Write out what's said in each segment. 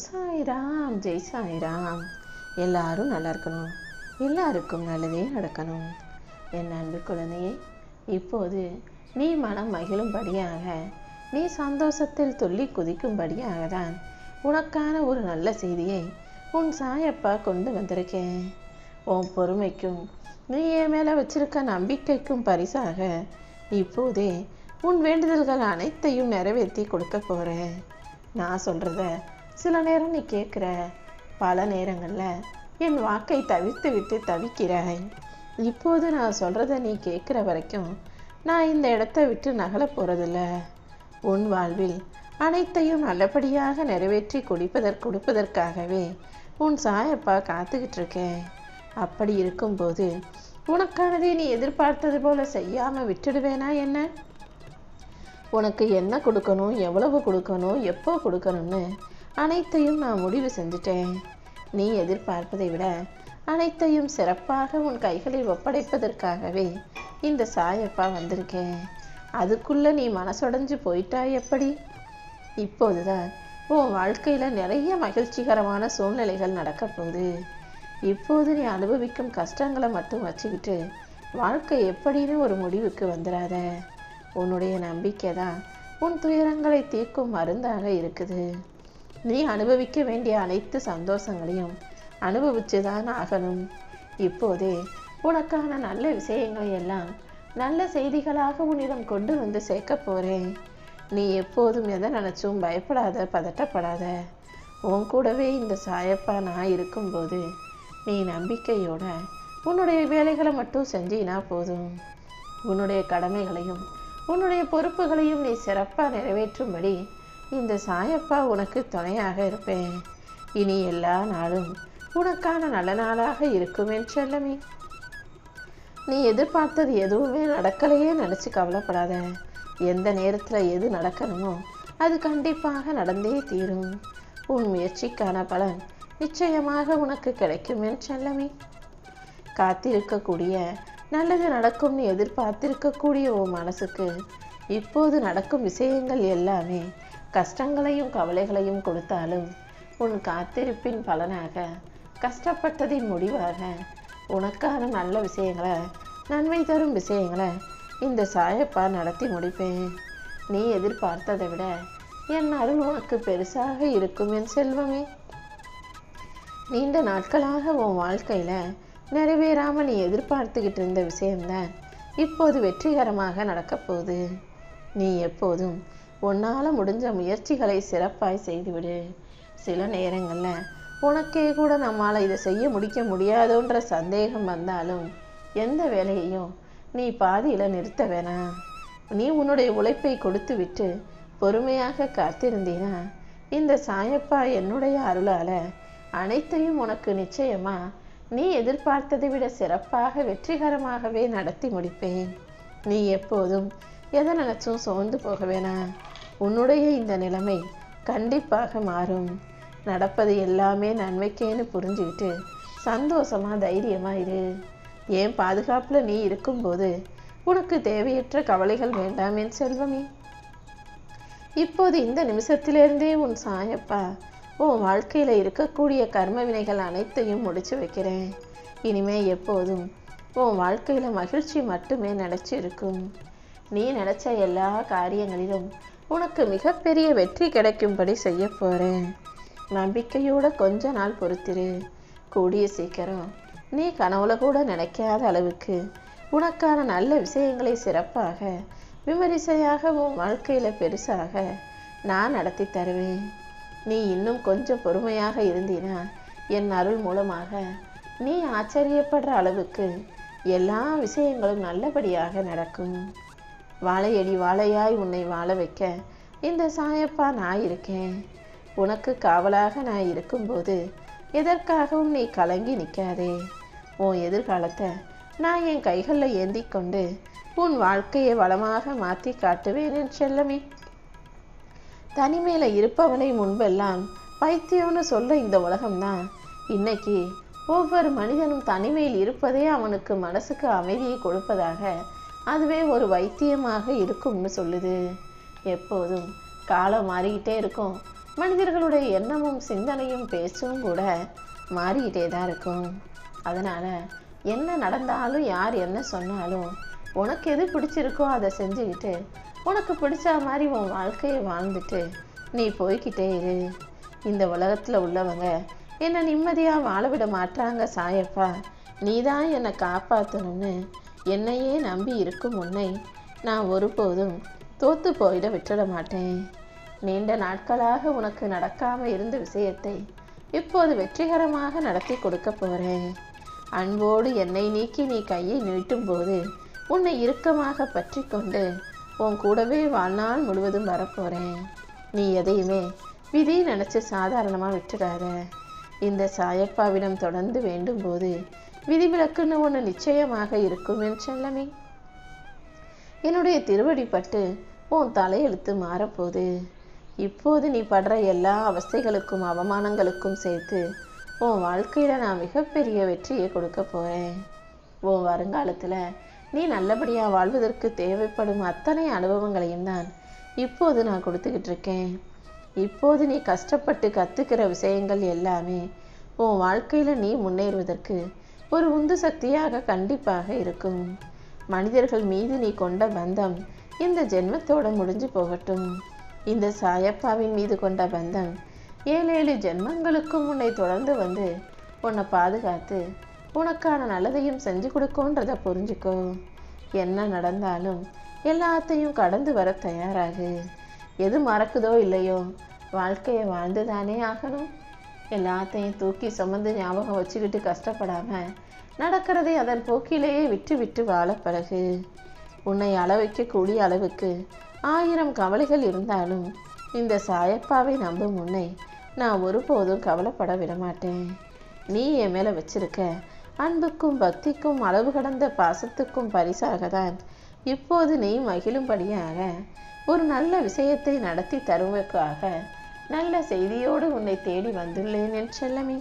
சாய்ராம், ஜெய் சாய்ராம். எல்லாரும் நல்லா இருக்கணும், எல்லாருக்கும் நல்லதே நடக்கணும். என் அன்பு குழந்தையே, இப்போது நீ மனம் மகிழும்படியாக, நீ சந்தோஷத்தில் துள்ளி குதிக்கும்படியாக தான் உனக்கான ஒரு நல்ல செய்தியை உன் சாயப்பா கொண்டு வந்திருக்கேன். உன் பொறுமைக்கும் நீ என் மேலே வச்சிருக்க நம்பிக்கைக்கும் பரிசாக இப்போதே உன் வேண்டுதல்கள் அனைத்தையும் நிறைவேற்றி கொடுக்க போகிறேன். நான் சொல்கிறத சில நேரம் நீ கேட்குற, பல நேரங்களில் என் வாக்கை தவிர்த்து விட்டு தவிக்கிறாய். இப்போது நான் சொல்கிறத நீ கேட்குற வரைக்கும் நான் இந்த இடத்த விட்டு நகல போகிறதில்ல. உன் வாழ்வில் அனைத்தையும் நல்லபடியாக நிறைவேற்றி கொடுப்பதற்காகவே உன் சாயப்பா காத்துக்கிட்டு இருக்கேன். அப்படி இருக்கும்போது உனக்கானதை நீ எதிர்பார்த்தது போல செய்யாமல் விட்டுடுவேனா என்ன? உனக்கு என்ன கொடுக்கணும், எவ்வளவு கொடுக்கணும், எப்போ கொடுக்கணும்னு அனைத்தையும் நான் முடிவு செஞ்சுட்டேன். நீ எதிர்பார்ப்பதை விட அனைத்தையும் சிறப்பாக உன் கைகளில் ஒப்படைப்பதற்காகவே இந்த சாயப்பா வந்திருக்கேன். அதுக்குள்ளே நீ மனசுடைஞ்சு போயிட்டா எப்படி? இப்போதுதான் உன் வாழ்க்கையில் நிறைய மகிழ்ச்சிகரமான சூழ்நிலைகள் நடக்க போகுது. இப்போது நீ அனுபவிக்கும் கஷ்டங்களை மட்டும் வச்சுக்கிட்டு வாழ்க்கை எப்படின்னு ஒரு முடிவுக்கு வந்துடாத. உன்னுடைய நம்பிக்கை தான் உன் துயரங்களை தீர்க்கும் மருந்தாக இருக்குது. நீ அனுபவிக்க வேண்டிய அனைத்து சந்தோஷங்களையும் அனுபவிச்சு தான் ஆகணும். இப்போதே உனக்கான நல்ல விஷயங்களை எல்லாம் நல்ல செய்திகளாக உன்னிடம் கொண்டு வந்து சேர்க்க போகிறேன். நீ எப்போதும் எதை நினச்சும் பயப்படாத, பதட்டப்படாத. உன் கூடவே இந்த சாயப்பா நான் இருக்கும்போது நீ நம்பிக்கையோட உன்னுடைய வேலைகளை மட்டும் செஞ்சினா போதும். உன்னுடைய கடமைகளையும் உன்னுடைய பொறுப்புகளையும் நீ சிறப்பாக நிறைவேற்றும்படி இந்த சாயப்பா உனக்கு துணையாக இருப்பேன். இனி எல்லா நாளும் உனக்கான நல்ல நாளாக இருக்கும் என் செல்லமே. நீ எதிர்பார்த்தது எதுவுமே நடக்கலையே நினச்சி கவலைப்படாத. எந்த நேரத்தில் எது நடக்கணுமோ அது கண்டிப்பாக நடந்தே தீரும். உன் முயற்சிக்கான பலன் நிச்சயமாக உனக்கு கிடைக்கும் என் செல்லமே. காத்திருக்கக்கூடிய, நல்லது நடக்கும்னு எதிர்பார்த்திருக்கக்கூடிய உன் மனசுக்கு இப்போது நடக்கும் விஷயங்கள் எல்லாமே கஷ்டங்களையும் கவலைகளையும் கொடுத்தாலும் உன் காத்திருப்பின் பலனாக, கஷ்டப்பட்டதின் முடிவாக உனக்கான நல்ல விஷயங்களை, நன்மை தரும் விஷயங்களை இந்த சாயப்பா நடத்தி முடிப்பேன். நீ எதிர்பார்த்ததை விட என் அருள் உனக்கு பெருசாக இருக்கும் என் செல்வமே. நீண்ட நாட்களாக உன் வாழ்க்கையில் நிறைவேறாமல் நீ எதிர்பார்த்துக்கிட்டு இருந்த விஷயம்தான் இப்போது வெற்றிகரமாக நடக்கப் போகுது. நீ எப்போதும் உன்னால் முடிஞ்ச முயற்சிகளை சிறப்பாய் செய்துவிடு. சில நேரங்களில் உனக்கே கூட நம்மால் இதை செய்ய முடியாதோன்ற சந்தேகம் வந்தாலும் எந்த வேலையையும் நீ பாதியில் நிறுத்த வேணாம். நீ உன்னுடைய உழைப்பை கொடுத்து விட்டு பொறுமையாக காத்திருந்தீனா இந்த சாயப்பா என்னுடைய அருளால் அனைத்தையும் உனக்கு நிச்சயமா நீ எதிர்பார்த்ததை விட சிறப்பாக வெற்றிகரமாகவே நடத்தி முடிப்பேன். நீ எப்போதும் எதை நினைச்சும் சோர்ந்து போக வேணாம். உன்னுடைய இந்த நிலைமை கண்டிப்பாக மாறும். நடப்பது எல்லாமே நன்மைக்கேன்னு புரிஞ்சுக்கிட்டு சந்தோஷமா தைரியமா இரு. ஏன் பாதுகாப்புல நீ இருக்கும்போது உனக்கு தேவையற்ற கவலைகள் வேண்டாம் என் செல்வமே. இப்போது இந்த நிமிஷத்திலிருந்தே உன் சாயப்பா உன் வாழ்க்கையில் இருக்கக்கூடிய கர்ம வினைகள் அனைத்தையும் முடிச்சு வைக்கிறேன். இனிமே எப்போதும் உன் வாழ்க்கையில் மகிழ்ச்சி மட்டுமே நினச்சி இருக்கும். நீ நினச்ச எல்லா காரியங்களிலும் உனக்கு மிகப்பெரிய வெற்றி கிடைக்கும்படி செய்ய போகிறேன். நம்பிக்கையோட கொஞ்ச நாள் பொறுத்திரு. கூடிய சீக்கிரம் நீ கனவுல கூட நினைக்காத அளவுக்கு உனக்கான நல்ல விஷயங்களை சிறப்பாக, விமரிசையாக உன் வாழ்க்கையில் பெருசாக நான் நடத்தி தருவேன். நீ இன்னும் கொஞ்சம் பொறுமையாக இருந்தீனா என் அருள் மூலமாக நீ ஆச்சரியப்படுற அளவுக்கு எல்லா விஷயங்களும் நல்லபடியாக நடக்கும். வாழையடி வாழையாய் உன்னை வாழ வைக்க இந்த சாயப்பா நான் இருக்கேன். உனக்கு காவலாக நான் இருக்கும்போது எதற்காகவும் நீ கலங்கி நிற்காதே. உன் எதிர்காலத்தை நான் என் கைகளில் ஏந்தி கொண்டு உன் வாழ்க்கையை வளமாக மாற்றி காட்டுவேன் என் செல்லமே. தனிமையில் இருப்பவனை முன்பெல்லாம் பைத்தியம்னு சொல்ல இந்த உலகம்தான் இன்னைக்கு ஒவ்வொரு மனிதனும் தனிமையில் இருப்பதே அவனுக்கு மனசுக்கு அமைதியை கொடுப்பதாக, அதுவே ஒரு வைத்தியமாக இருக்கும்னு சொல்லுது. எப்போதும் காலம் மாறிக்கிட்டே இருக்கும், மனிதர்களுடைய எண்ணமும் சிந்தனையும் பேச்சும் கூட மாறிக்கிட்டே தான் இருக்கும். அதனால என்ன நடந்தாலும் யார் என்ன சொன்னாலும் உனக்கு எது பிடிச்சிருக்கோ அதை செஞ்சுக்கிட்டு உனக்கு பிடிச்ச மாதிரி உன் வாழ்க்கையை வாழ்ந்துட்டு நீ போய்கிட்டே இரு. இந்த உலகத்துல உள்ளவங்க என்னை நிம்மதியா வாழ விட மாட்டாங்க சாயப்பா, நீ தான் என்னை காப்பாற்றணும்னு என்னையே நம்பி இருக்கும் உன்னை நான் ஒருபோதும் தோத்து போயிட விட்டுட மாட்டேன். நீண்ட நாட்களாக உனக்கு நடக்காம இருந்த விஷயத்தை இப்போது வெற்றிகரமாக நடத்தி கொடுக்க போறேன். அன்போடு என்னை நீக்கி நீ கையை நீட்டும் போது உன்னை இறுக்கமாக பற்றி கொண்டு உன் கூடவே வாழ்நாள் முழுவதும் வரப்போறேன். நீ எதையுமே விதி நினைச்சு சாதாரணமா விட்டுடாத. இந்த சாயப்பாவிடம் தொடர்ந்து வேண்டும் போது விதிவிலக்குன்னு ஒன்று நிச்சயமாக இருக்கும் என் செல்லமே. என்னுடைய திருவடி பட்டு உன் தலையெழுத்து மாறப்போகுது. இப்போது நீ படுற எல்லா அவஸ்தைகளுக்கும் அவமானங்களுக்கும் சேர்த்து உன் வாழ்க்கையில நான் மிகப்பெரிய வெற்றியை கொடுக்க போறேன். உன் வருங்காலத்துல நீ நல்லபடியா வாழ்வதற்கு தேவைப்படும் அத்தனை அனுபவங்களையும் தான் இப்போது நான் கொடுத்துக்கிட்டு இருக்கேன். இப்போது நீ கஷ்டப்பட்டு கத்துக்கிற விஷயங்கள் எல்லாமே உன் வாழ்க்கையில நீ முன்னேறுவதற்கு ஒரு உந்து சக்தியாக கண்டிப்பாக இருக்கும். மனிதர்கள் மீது நீ கொண்ட பந்தம் இந்த ஜென்மத்தோட முடிஞ்சு போகட்டும். இந்த சாயப்பாவின் மீது கொண்ட பந்தம் 7 ஜென்மங்களுக்கும் உன்னை தொடர்ந்து வந்து உன்னை பாதுகாத்து உனக்கான நல்லதையும் செஞ்சு கொடுக்கும்ன்றத புரிஞ்சுக்கோ. என்ன நடந்தாலும் எல்லாத்தையும் கடந்து வர தயாராகு. எது மறக்குதோ இல்லையோ வாழ்க்கையை வாழ்ந்துதானே ஆகணும். எல்லாத்தையும் தூக்கி சுமந்து ஞாபகம் வச்சுக்கிட்டு கஷ்டப்படாம நடக்கிறதை அதன் போக்கிலேயே விட்டு விட்டு வாழ பழகு. உன்னை அளவைக்கக்கூடிய அளவுக்கு 1000 கவலைகள் இருந்தாலும் இந்த சாயப்பாவை நம்பும் உன்னை நான் ஒருபோதும் கவலைப்பட விடமாட்டேன். நீ என் மேல வச்சிருக்க அன்புக்கும் பக்திக்கும் அளவு கடந்த பாசத்துக்கும் பரிசாக தான் இப்போது நீ மகிழும்படியாக ஒரு நல்ல விஷயத்தை நடத்தி தருவதற்காக நல்ல செய்தியோடு உன்னை தேடி வந்துள்ளேன் என் செல்லமே.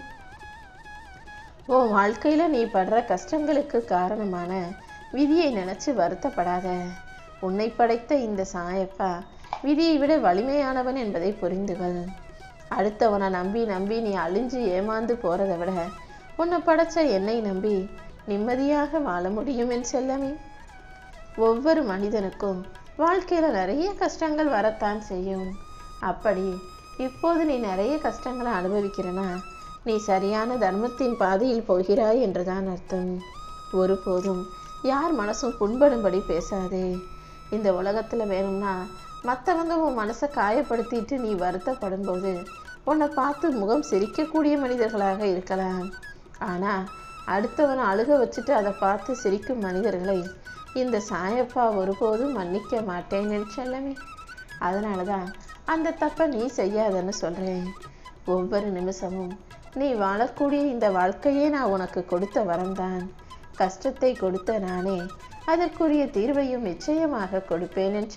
உன் வாழ்க்கையில நீ படுற கஷ்டங்களுக்கு காரணமான விதியை நினைச்சு வருத்தப்படாத. உன்னை படைத்த இந்த சாயப்பா விதியை விட வலிமையானவன் என்பதை புரிந்துகள். அடுத்தவனை நம்பி நம்பி நீ அழிஞ்சு ஏமாந்து போறதை விட உன்னை படைச்ச என்னை நம்பி நிம்மதியாக வாழ முடியும் என் செல்லமே. ஒவ்வொரு மனிதனுக்கும் வாழ்க்கையில நிறைய கஷ்டங்கள் வரத்தான் செய்யும். அப்படி இப்போது நீ நிறைய கஷ்டங்களை அனுபவிக்கிறனா நீ சரியான தர்மத்தின் பாதையில் போகிறாய் என்றுதான் அர்த்தம். ஒருபோதும் யார் மனசும் புண்படும்படி பேசாதே. இந்த உலகத்துல வேணும்னா மற்றவங்க உன் மனசை காயப்படுத்திட்டு நீ வருத்தப்படும் போது உன்னை பார்த்து முகம் சிரிக்கக்கூடிய மனிதர்களாக இருக்கலாம். ஆனா அடுத்தவனை அழுக வச்சுட்டு அதை பார்த்து சிரிக்கும் மனிதர்களை இந்த சாயப்பா ஒருபோதும் மன்னிக்க மாட்டேன் என் செல்லமே. அதனாலதான் அந்த தப்பை நீ செய்யாதன்னு சொல்றேன். ஒவ்வொரு நிமிஷமும் நீ வாழக்கூடிய இந்த வாழ்க்கையே நான் உனக்கு கொடுத்த வரம்தான். கஷ்டத்தை கொடுத்த நானே அதற்குரிய தீர்வையும் நிச்சயமாக கொடுப்பேன் என்